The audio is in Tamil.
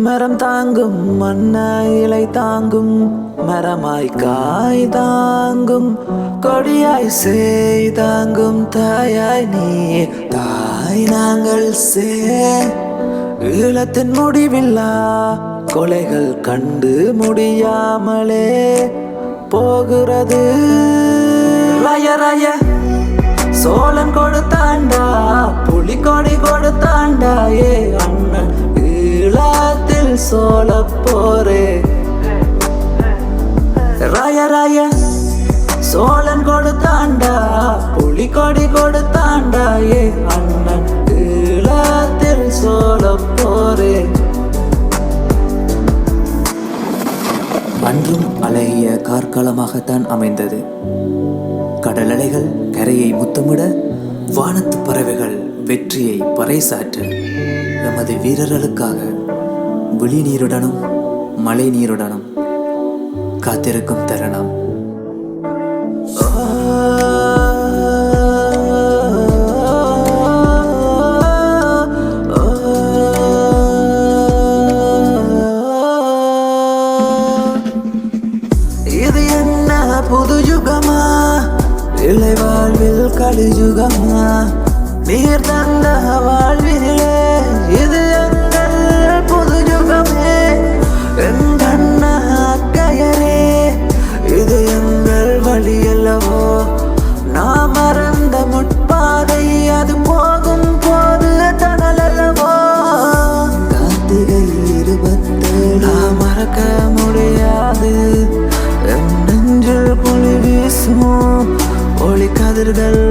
மரம் தாங்கும் மண்ண இலை தாங்கும் மரமாய் காய் தாங்கும் கொடியாய் சேய் தாங்கும் தாயாய் நீ தாய் நாங்கள் சே ஈழத்தின் முடிவில்லா கொலைகள் கண்டு முடியாமலே போகிறது ரய ரய சோழன் கொடுத்தாண்டா புலிக்கொடி கொடுத்தாண்டா ஏ அண்ணன் ஈழத்தில் சோழ போரே ரய ரய சோழன் கொடுத்தாண்டா புலிக்கொடி கொடுத்தாண்டா ஏ அண்ணன் ஈழத்தில் சோழ போரே அன்றும் அழகிய கார்காலமாகத்தான் அமைந்தது. கடல் அலைகள் கரையை முத்தமிட, வானத்து பறவைகள் வெற்றியை பறைசாற்ற, எமது வீரர்களுக்காக விழி நீருடனும் மழை நீருடனும் காத்திருக்கும் தருணம். இது என்ன புது யுகமா இல்லை வாழ்வில் கலியுகமா நீர் தந்த வாழ்விலே இது எங்கள் புது யுகமே என் கண்ணாக்கையரே இது எங்கள் வழி அல்லவோ நாம் மறந்த முட்பாதை அது போகும் போது தணல் அல்லவோ கார்த்திகை 27 மறக்க முடியாது என் நெஞ்சில் குளி வீசும் ஒளி கதிர்கள்